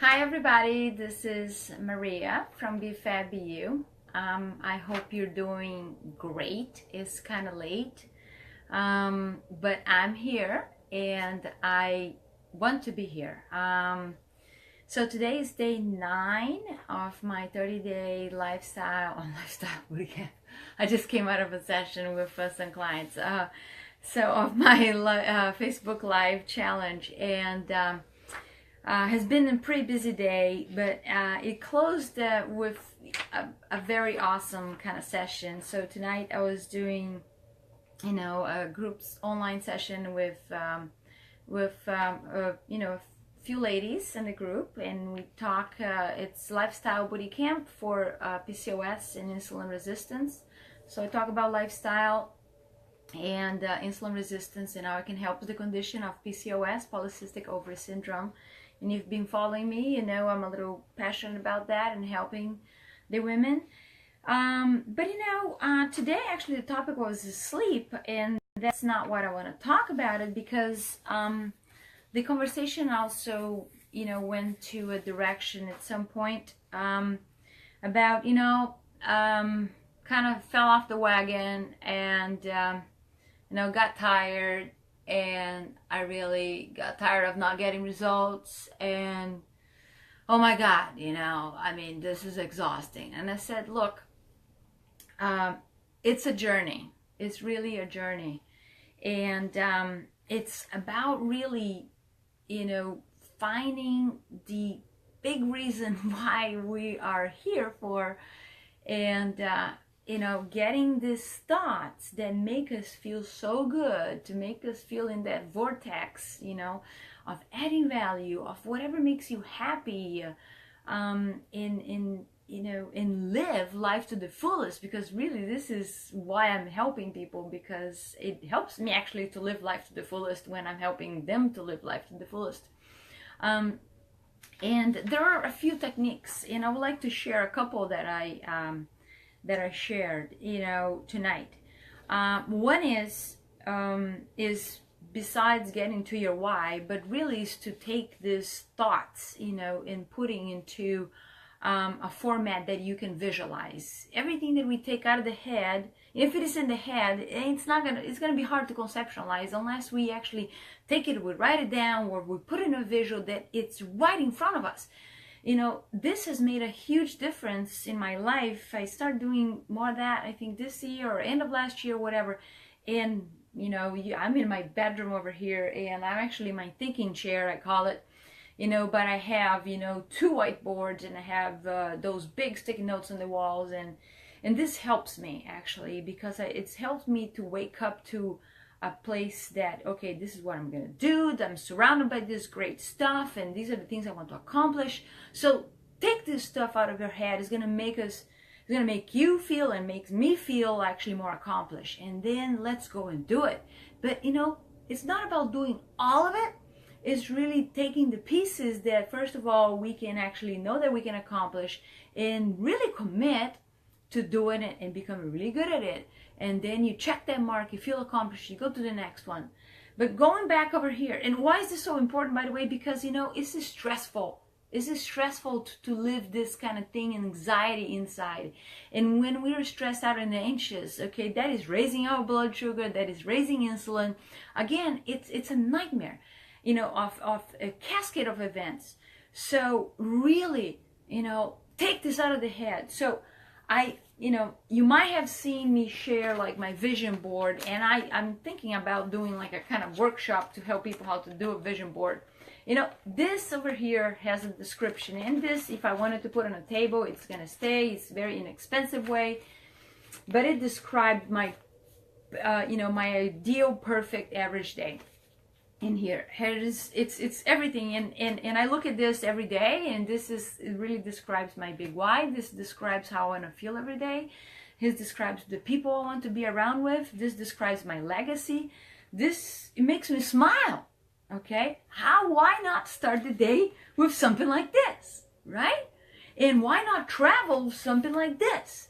Hi everybody, this is Maria from BeFabBeYou. I hope you're doing great. It's kind of late, but I'm here and I want to be here. So today is day 9 of my 30-day lifestyle bootcamp. I just came out of a session with some clients. So of my Facebook Live challenge, and has been a pretty busy day, but it closed with a very awesome kind of session. So tonight I was doing, a group's online session with a few ladies in the group, and we talk. It's lifestyle booty camp for PCOS and insulin resistance. So I talk about lifestyle and insulin resistance and how I can help with the condition of PCOS, polycystic ovary syndrome. And you've been following me, you know I'm a little passionate about that and helping the women. But today actually the topic was sleep, and that's not what I want to talk about it, because the conversation also, went to a direction at some point about, kind of fell off the wagon and, got tired. And I really got tired of not getting results, and oh my God, this is exhausting. And I said, look, it's a journey. It's really a journey. And it's about really, finding the big reason why we are here for, and getting these thoughts that make us feel so good, to make us feel in that vortex, of adding value, of whatever makes you happy, and live life to the fullest. Because really, this is why I'm helping people, because it helps me actually to live life to the fullest when I'm helping them to live life to the fullest. And there are a few techniques, and I would like to share a couple that I shared, tonight. One is besides getting to your why, but really is to take these thoughts, and putting into a format that you can visualize. Everything that we take out of the head, if it is in the head, it's gonna be hard to conceptualize unless we actually take it, we write it down, or we put in a visual that it's right in front of us. This has made a huge difference in my life. I started doing more of that, I think this year or end of last year, whatever. And, I'm in my bedroom over here, and I'm actually in my thinking chair, I call it, but I have, 2 whiteboards, and I have those big sticky notes on the walls. And this helps me actually, because it's helped me to wake up to a place that, okay, this is what I'm gonna do. I'm surrounded by this great stuff, and these are the things I want to accomplish. So take this stuff out of your head. It's gonna make you feel, and makes me feel actually more accomplished. And then let's go and do it. But it's not about doing all of it. It's really taking the pieces that, first of all, we can actually know that we can accomplish, and really commit to doing it and becoming really good at it. And then you check that mark, you feel accomplished, you go to the next one. But going back over here, and why is this so important, by the way? Because, it's stressful. It's stressful to live this kind of thing and anxiety inside. And when we're stressed out and anxious, okay, that is raising our blood sugar, that is raising insulin. Again, it's a nightmare, of a cascade of events. So really, take this out of the head. So you might have seen me share like my vision board, and I'm thinking about doing like a kind of workshop to help people how to do a vision board. This over here has a description, and this, if I wanted to put on a table, it's gonna stay. It's a very inexpensive way, but it described my, my ideal, perfect, average day. In here it is, it's everything, and I look at this every day, and it really describes my big why. This describes how I want to feel every day. This describes the people I want to be around with. This describes my legacy. It makes me smile. Okay, why not start the day with something like this, right? And why not travel with something like this?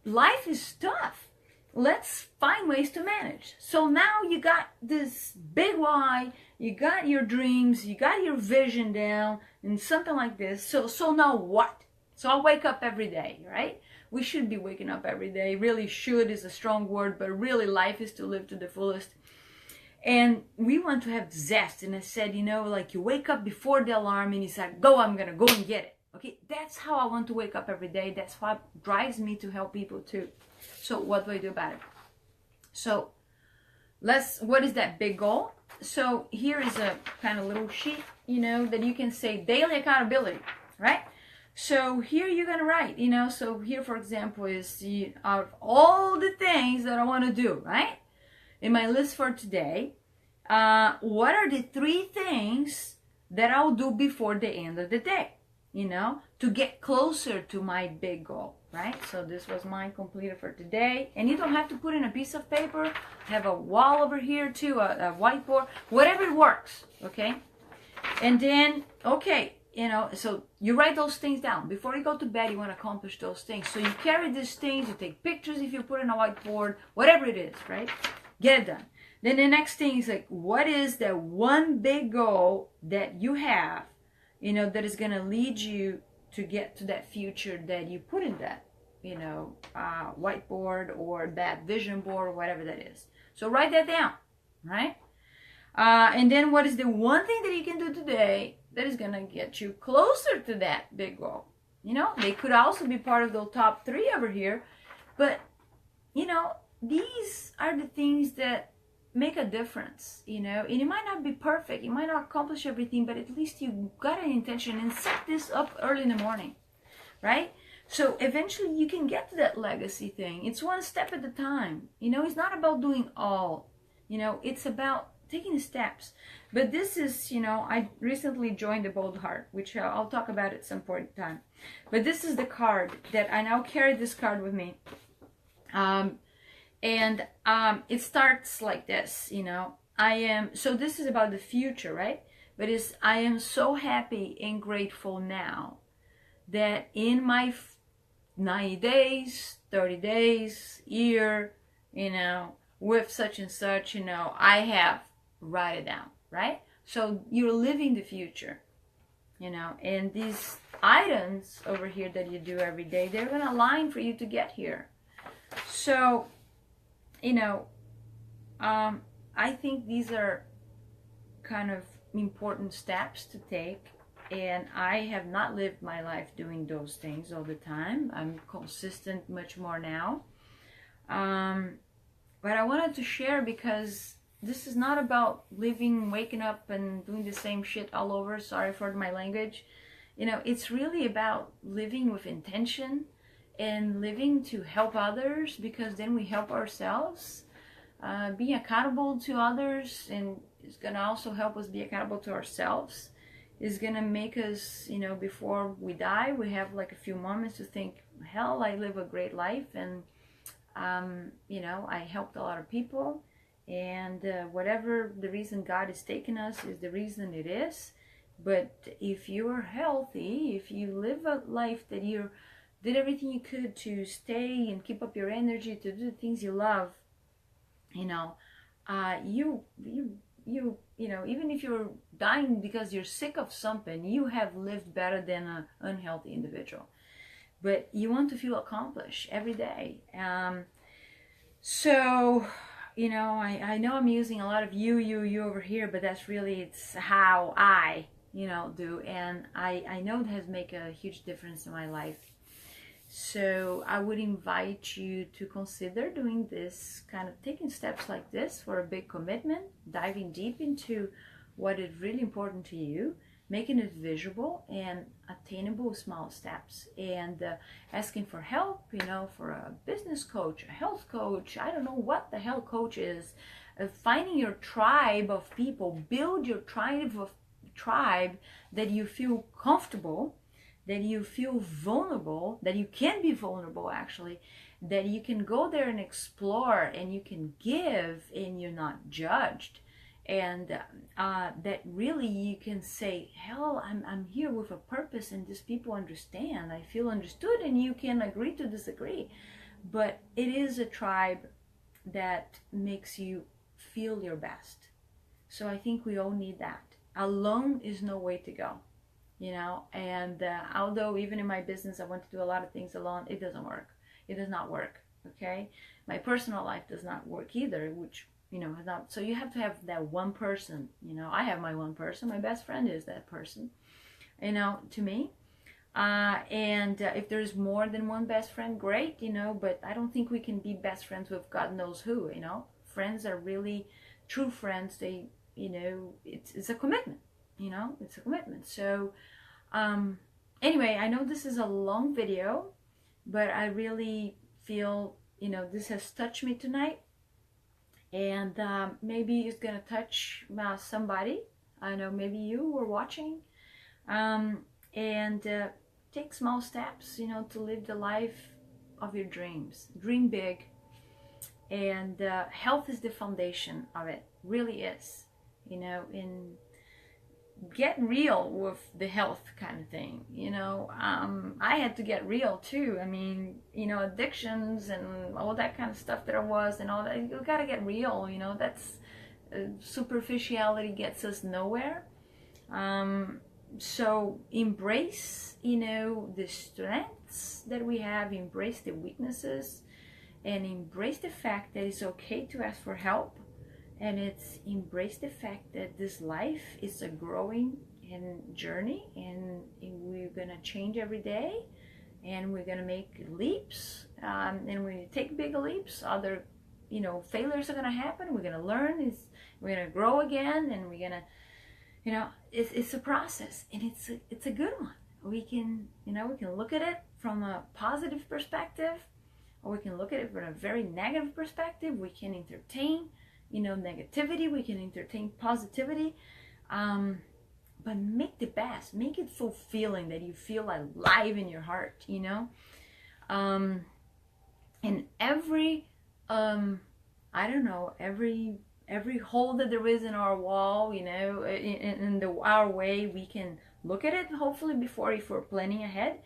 Life is tough. let's find ways to manage. So now you got this big why, you got your dreams, you got your vision down, and something like this. So now what? So I wake up every day, right? We should be waking up every day. Really, should is a strong word, but really life is to live to the fullest. And we want to have zest. And I said, you know, like you wake up before the alarm and you say, go, I'm going to go and get it. Okay, that's how I want to wake up every day. That's what drives me to help people too. So what do I do about it? So what is that big goal? So here is a kind of little sheet, you know, that you can say daily accountability, right? So here you're going to write, you know, so here, for example, is out of all the things that I want to do, right? In my list for today, what are the 3 things that I'll do before the end of the day, you know, to get closer to my big goal, right? So this was mine completed for today. And you don't have to put in a piece of paper. I have a wall over here too, a whiteboard, whatever works, okay? And then, okay, you know, so you write those things down. Before you go to bed, you want to accomplish those things. So you carry these things, you take pictures if you put in a whiteboard, whatever it is, right? Get it done. Then the next thing is like, what is the one big goal that you have, you know, that is going to lead you to get to that future that you put in that, you know, whiteboard or that vision board or whatever that is. So write that down, right? And then what is the one thing that you can do today that is going to get you closer to that big goal? You know, they could also be part of the top 3 over here, but, you know, these are the things that make a difference, you know, and it might not be perfect, you might not accomplish everything, but at least you got an intention and set this up early in the morning, right? So eventually you can get to that legacy thing. It's one step at a time, you know. It's not about doing all, you know, it's about taking steps. But this is, you know, I recently joined the Bold Heart, which I'll talk about at some point in time. But this is the card that I now carry this card with me. And it starts like this, you know. So this is about the future, right? But I am so happy and grateful now that in my 90 days, 30 days, year, you know, with such and such, you know, I have write it down, right? So you're living the future, you know, and these items over here that you do every day, they're going to align for you to get here. So, you know, I think these are kind of important steps to take, and I have not lived my life doing those things all the time. I'm consistent much more now. But I wanted to share because this is not about living, waking up and doing the same shit all over. Sorry for my language. You know, it's really about living with intention and living to help others, because then we help ourselves. Being accountable to others, and it's going to also help us be accountable to ourselves, is going to make us, you know, before we die, we have like a few moments to think, hell, I live a great life, and you know, I helped a lot of people, and whatever the reason God is taking us is the reason it is. But if you're healthy, if you live a life that you did everything you could to stay and keep up your energy to do the things you love, you know, you know, even if you're dying because you're sick of something, you have lived better than an unhealthy individual. But you want to feel accomplished every day. So, you know, I know I'm using a lot of you over here, but that's really, it's how I, you know, do. And I know it has made a huge difference in my life. So I would invite you to consider doing this, kind of taking steps like this for a big commitment, diving deep into what is really important to you, making it visible and attainable, small steps, and asking for help, you know, for a business coach, a health coach. I don't know what the hell coach is. Finding your tribe of people, build your tribe that you feel comfortable, that you feel vulnerable, that you can be vulnerable actually, that you can go there and explore, and you can give and you're not judged, and that really you can say, hell, I'm here with a purpose, and these people understand, I feel understood, and you can agree to disagree, but it is a tribe that makes you feel your best. So I think we all need that. Alone is no way to go, you know. And although even in my business I want to do a lot of things alone, it doesn't work. It does not work. Okay, my personal life does not work either, which, you know, is not. So you have to have that one person. You know, I have my one person. My best friend is that person, you know, to me. And if there's more than one best friend, great, you know, but I don't think we can be best friends with God knows who, you know. Friends are really true friends. They, you know, it's a commitment, you know, it's a commitment. So anyway, I know this is a long video, but I really feel, you know, this has touched me tonight, and maybe it's gonna touch somebody. I know maybe you were watching, and take small steps, you know, to live the life of your dreams. Dream big, and health is the foundation of it, really is, you know. And get real with the health kind of thing, you know. I had to get real too. I mean, you know, addictions and all that kind of stuff that I was and all that, you gotta get real, you know. That's superficiality gets us nowhere. So embrace, you know, the strengths that we have, embrace the weaknesses, and embrace the fact that it's okay to ask for help. And it's embrace the fact that this life is a growing and journey, and we're gonna change every day, and we're gonna make leaps. And when you take big leaps, other, you know, failures are gonna happen. We're gonna learn. We're gonna grow again, and we're gonna, you know, it's a process, and it's a good one. We can, you know, we can look at it from a positive perspective, or we can look at it from a very negative perspective. We can entertain, you know, negativity, we can entertain positivity, but make the best, make it fulfilling, that you feel alive in your heart, you know. And every I don't know, every hole that there is in our wall, you know, in our way, we can look at it, hopefully before, if we're planning ahead,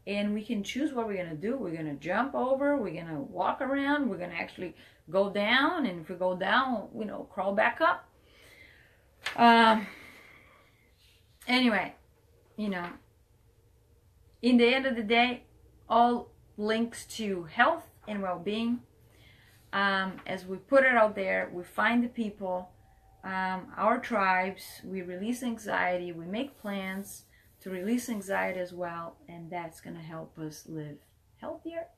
and we can choose what we're gonna do. We're gonna jump over, we're gonna walk around, we're gonna actually go down, and if we go down, you know, crawl back up. Anyway, you know, in the end of the day, all links to health and well-being. As we put it out there, we find the people, our tribes, we release anxiety, we make plans to release anxiety as well, and that's going to help us live healthier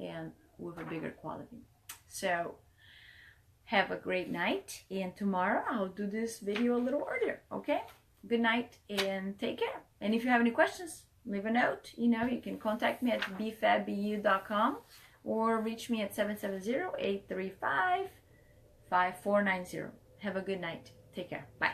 and with a bigger quality. So have a great night, and tomorrow I'll do this video a little earlier, okay? Good night and take care. And if you have any questions, leave a note. You know, you can contact me at BeFabBeYou.com or reach me at 770-835-5490. Have a good night. Take care. Bye.